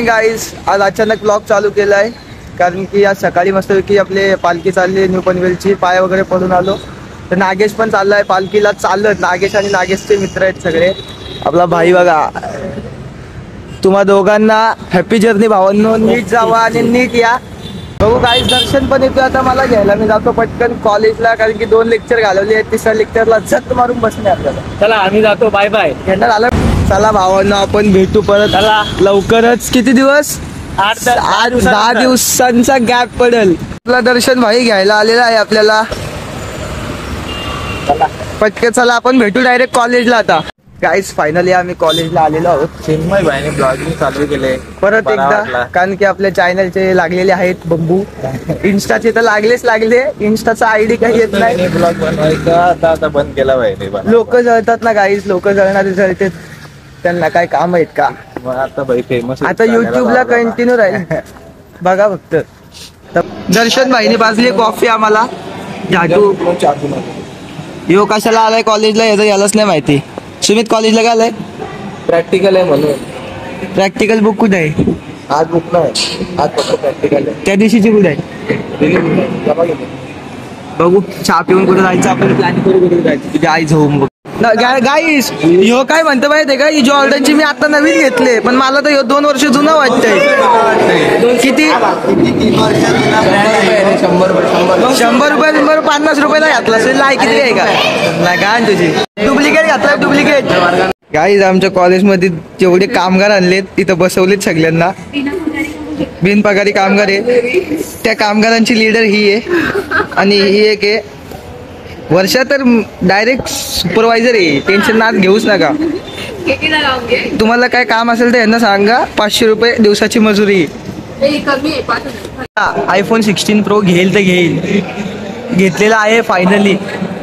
Guys, आज अचानक blog चालू केलाय कारण की आज सकाळी मस्तपैकी आपले पालखी चालली न्यू पनवेलची. पाय वगैरे पडून आलो तर नागेश पण चाललाय पालखीला चालत. नागेश आणि नागेशचे मित्र आहेत सगळे. आपला भाई बघा. तुम्हा दोघांना हॅपी जर्नी भावांनो. नीट जावा आणि नीट या. बघू गाईज, दर्शन पण येतोय आता मला घ्यायला. मी जातो पटकन कॉलेजला कारण की 2 लेक्चर घालवली आहेत. 3ऱ्या लेक्चरला झट मारून बसणे आपल्याला. चला आम्ही जातो. Bye bye. घेणार आलं. चला भावांनो, आपण भेटू परत. चला लवकरच. किती दिवस? 8-10 दिवसांचा गॅप पडेल. आपला दर्शन भाई घ्यायला आलेला आहे आपल्याला. पटकन चला आपण भेटू डायरेक्ट कॉलेजला. आता गाईज फायनली आम्ही कॉलेजला आलेलो आहोत. चिन्मय भाईने ब्लॉगिंग चालू केले परत एकदा कारण की आपल्या चॅनलचे लागलेले आहेत बंबू. इन्स्टाचे तर लागले. इन्स्टाचा आयडी काही येत नाही. ब्लॉग बनवायचा आता बंद केला पाहिजे. लोक जळतात ना गाईज. लोक जळणारे जळते. त्यांना काय काम आहेत का? आता भाई फेमस. आता युट्यूबला कंटिन्यू राहील बघा फक्त. दर्शन भाईने पाजली कॉफी आम्हाला. जादू यो कशाला आलाय कॉलेजला याचं यालाच नाही माहिती. सुमित कॉलेजला काय आलाय? प्रॅक्टिकल आहे म्हणून. प्रॅक्टिकल बुक कुठे आहे? आज बुक नाही, आज फक्त प्रॅक्टिकल आहे. त्या दिवशीची कुठे आहे? बघू. चहा पिऊन कुठे जायचं आपण प्लॅन करू. कुठे जायचं तुझी आई झोम. गाईस ह्यो काय म्हणतो माहितीये का? ही जॉर्डनची मी आता नवीन घेतले पण मला तर 2 वर्ष जुना वाटतंय. किती? 100 रुपये 50 रुपयाला घातला असेल. लाई किती आहे का? नाही काय तुझी डुप्लिकेट घातलाय. डुप्लिकेट. गाईज आमच्या कॉलेजमध्ये जेवढे कामगार आणलेत तिथं बसवलेत सगळ्यांना. बिनपगारी कामगार आहे. त्या कामगारांची लीडर ही आहे आणि ही एक आहे वर्षा. तर डायरेक्ट सुपरवायझर आहे. टेन्शन ना घेऊच नका. तुम्हाला काय काम असेल तर यांना सांगा. 500 रुपये दिवसाची मजुरी. आयफोन 16 प्रो घेईल तर घेईल. घेतलेला आहे फायनली.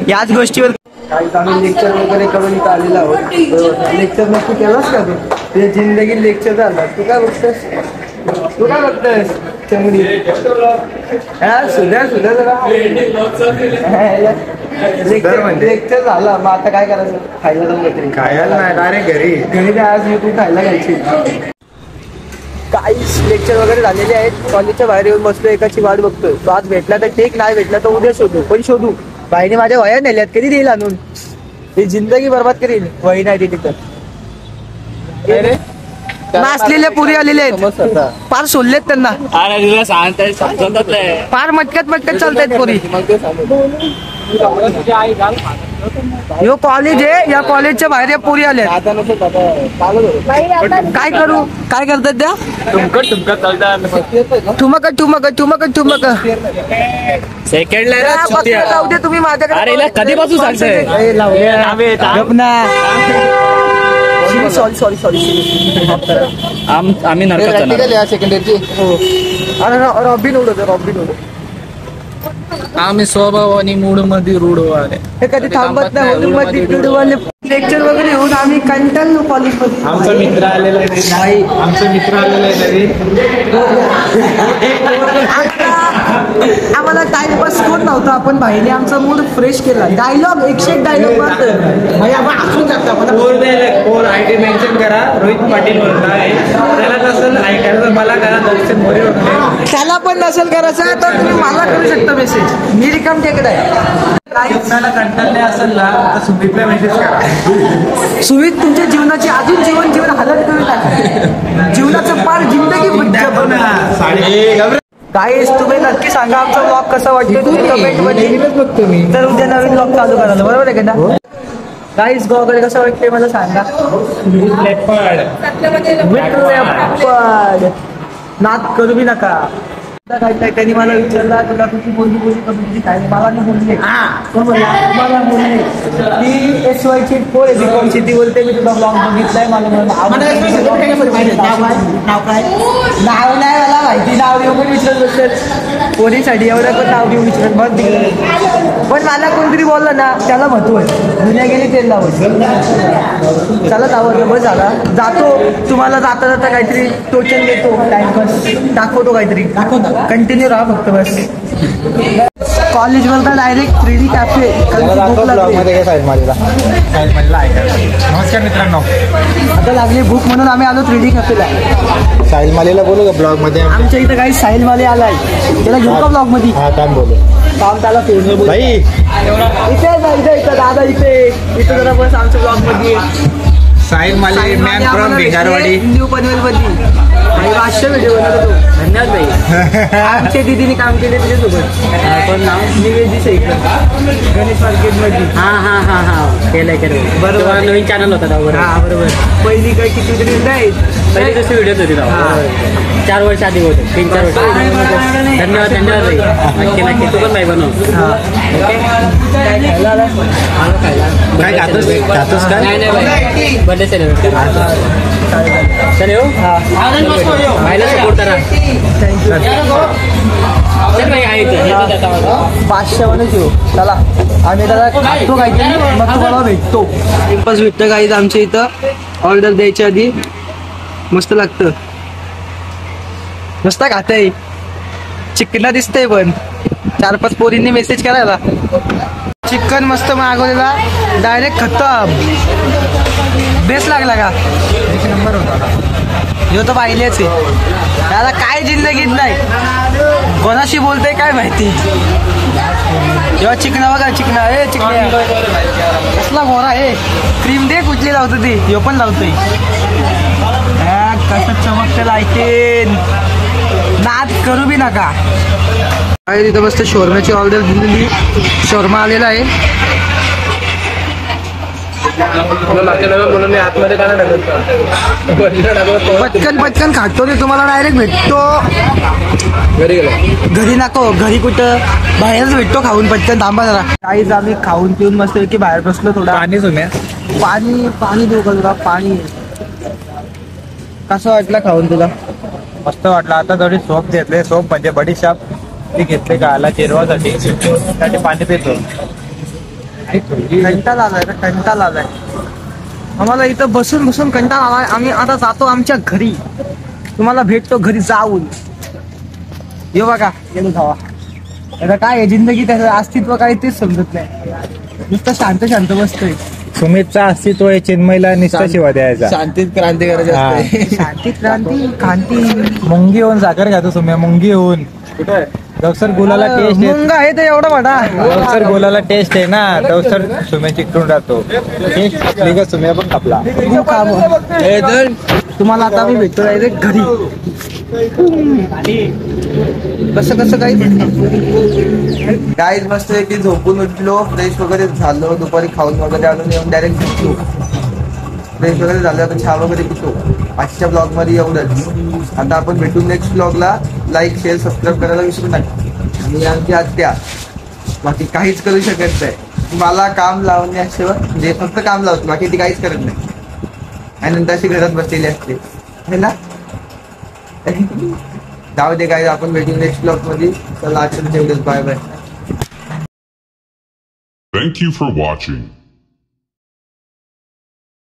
याच गोष्टीवर आम्ही लेक्चर वगैरे करून इथं आलेला आहोत. लेक्चर नक्की केलास का तू? जिंदगी लेक्चर झाला. तू काय बघतोस? चमडी सुद्धा जरा लेक्चर झाला. मग आता काय करायचं? खायला जाऊन खायला नाही, डायरेक्ट घरी काय आज तू खायला घ्यायची. काहीच लेक्चर वगैरे झालेले आहेत. कॉलेजच्या बाहेर येऊन बसतो. एकाची वाट बघतोय. तो आज भेटला तर ठीक, नाही भेटला तर उद्या शोधू. पण शोधू. बाईने माझ्या वया नेल्यात. कधी देईल आणून? ही जिंदगी बरबाद करील. वही नाही दिली तर. नाचलेल्या पुरी आलेले आहेत. फार सोडलेत त्यांना. फार मटक्यात चालतायत पुरी. यो कॉलेज आहे. या कॉलेजच्या बाहेर या पुरी आल्या. काय करू? काय करतात त्या? ठुमक सेकंडला जाऊ दे तुम्ही माझ्याकडे. कधीपासून सांगतोय? सॉरी आम्ही नरकात सेकंडरीची. रॉबिन आम्ही स्वभाव आणि मूड मध्ये रूढवाले. हे कधी थांबत नाही. लेक्चर वगैरे येऊन आम्ही कंटाळलो कॉलेजमध्ये. आमचा मित्र आलेला आहे. आम्हाला टाइमपास कोण नव्हता. आपण भाईने आमचा मूड फ्रेश केला. डायलॉग 101 डायलॉग आयडी मेन्शन करा. रोहित पाटील त्याला नसेल ऐकायचं मला करा. त्याला पण नसेल करायचं तर तुम्ही मला करू शकता मेसेज. मी रिकाम टेकडा आहे. कंटाळले असेल ना तर सुमितला मेसेज करा. सुमित तुमच्या जीवनाची अजून जीवन हालत करून टाका. जीवनाचं पार जिंदगी काय तुम्ही नक्की सांगा आमचा ब्लॉग कसा वाटतो तुम्ही कमेंट मध्ये बघतो मी. तर उद्या नवीन ब्लॉग चालू करायला बरोबर आहे का? गाईस ब्लॉग कसं वाटतंय मला सांगा. नाद करू बी नका. त्यांनी मला विचारला तुला तुझी बोलली काय? मला नाही बोलले. मला बोलले ती SYची पोर आहे. BCom ती बोलते मी तुझा ब्लॉग बघितलाय. मला नाव नाही मला माहिती. नाव येऊ पण विचारत बसेल पोरीसाठी. एवढं पण नाव घेऊन विचारत बघ. पण मला कोणतरी बोललं ना त्याला महत्व आहे. दुनिया गेली तेल लावत. चला जावं बस झाला. जातो. तुम्हाला जाता काहीतरी टोचन देतो. टाइमपास दाखवतो. काहीतरी कंटिन्यू राहा फक्त बस. कॉलेज वर डायरेक्ट 3D कॅफे नमस्कार मित्रांनो, आता लागली भूक म्हणून आम्ही आलो 3D कॅफेला. साहिल मालेला बोलू का ब्लॉग मध्ये? आमच्या इथं काही साहिल वाले आलाय, त्याला घेऊ का ब्लॉग मध्ये? हा काम बोलू काम त्याला फेवरेट बोल. भाई इथे दादा इथे जरा बस आमच्या ब्लॉग मध्ये. साहिल माले मॅन फ्रॉम भिंगारवाडी. न्यू पनवेल मध्ये भाई 500 व्हिडिओ बनवतो. धन्यवाद भाई. आमच्या दीदीने काम केले तुझ्यासोबत. पण नाव निवेदी शेखर, गणेश मार्केट मध्ये. हा केलंय बरोबर. नवीन चॅनल होता बरोबर. बरोबर. पहिली काय किती तरी नाही, पहिली दुसरी व्हिडिओ होती 4 वर्ष आधी होते, 3-4 वर्ष. धन्यवाद भाई. नक्की तू पण भाई बनव. काय खातोस काय? नाही बर्थडे सेलिब्रेट चल येऊ. भाईला सपोर्ट करा. चल भाई आहे 500 म्हणून येऊ. चला आम्ही त्याला खातो काहीतरी, मग तुम्हाला भेटतो. पिंपल्स भेटतं काही आमच्या इथं. ऑर्डर द्यायच्या आधी मस्त लागतं. नुसता खातंय, चिकना दिसतंय पण 4-5 पोरींनी मेसेज करायला. चिकन मस्त मागवलेला, डायरेक्ट खतम. बेस्ट लागला का? 1 नंबर होता. ह्यो तर पाहिलेच आहे. त्याला काय जिंदगीत नाही, कोणाशी बोलतोय काय माहिती. जेव्हा चिकना बघा, चिकना कसला गोरा आहे. क्रीम दे कुठली लावतो ती, ह्यो पण लावतोय. कसं चमकते लायटेन, नाद करू बी नका. काय तिथं मस्त शोरम्याची ऑर्डर दिलेली, शोरमा आलेला आहे. म्हणून मी आतमध्ये काय पटकन खातो ते तुम्हाला डायरेक्ट भेटतो. घरी नको, घरी कुठं बाहेरच भेटतो खाऊन. पटकन थांबा जरा. काहीच आम्ही खाऊन पिऊन मस्त की बाहेर बसलो. थोडा पाणी सुम्या, पाणी देऊ का तुला? पाणी कसं वाटलं खाऊन तुला? मस्त वाटलं. आता थोडी सोप घेतले, सोप म्हणजे बडीशाप ती घेतले गाला जिरवासाठी, त्यासाठी पाणी पितो. कंटाळा आलाय आम्हाला इथं बसून कंटाळा आलाय. आम्ही आता जातो आमच्या घरी. तुम्हाला भेटतो घरी जाऊन. ये बघा, गेलो जावा. आता काय आहे जिंदगी, त्याचं अस्तित्व काय तेच समजत नाही. नुसतं शांत बसतोय. सुमितचा अस्तित्व आहे चिन्मयला निष्ठा शिवा द्यायचा. शांतीत क्रांती करायची. शांतीत क्रांती मुंगी होऊन साखर खातो सुम्या, मुंगी होऊन. कुठे दवसर गुलाला टेस्ट आहे. मुंगा आहे ते एवढा मोठा. दवसर गुलाला टेस्ट आहे ना, दवसर सुम्या चिकटून राहतो. टेस्ट लिगा सुम्या पण कापला. तुम्हाला आता मी भेटतो डायरेक्ट घरी. कसं काय मस्त की झोपून उठलो, फ्रेश वगैरे झालो, दुपारी खाऊन वगैरे आणून येऊन डायरेक्ट भेटलो. फ्रेश वगैरे झालं, आता चहा वगैरे पितो. आजच्या ब्लॉग मध्ये एवढंच. आता आपण भेटू नेक्स्ट ब्लॉगला. लाईक शेअर सबस्क्राईब करायला विसरू नका. आणि आमची आत्या बाकी काहीच करू शकत नाही. मला काम लावण्याशिवाय म्हणजे फक्त काम लावतो, बाकी ती काहीच करत नाही. आणि नंतर अशी घरात बसलेली असते है ना. जाऊ दे काय, आपण भेटू नेक्स्ट ब्लॉग मध्ये. चला आजच्या एवढंच. Bye bye. Thank you for watching.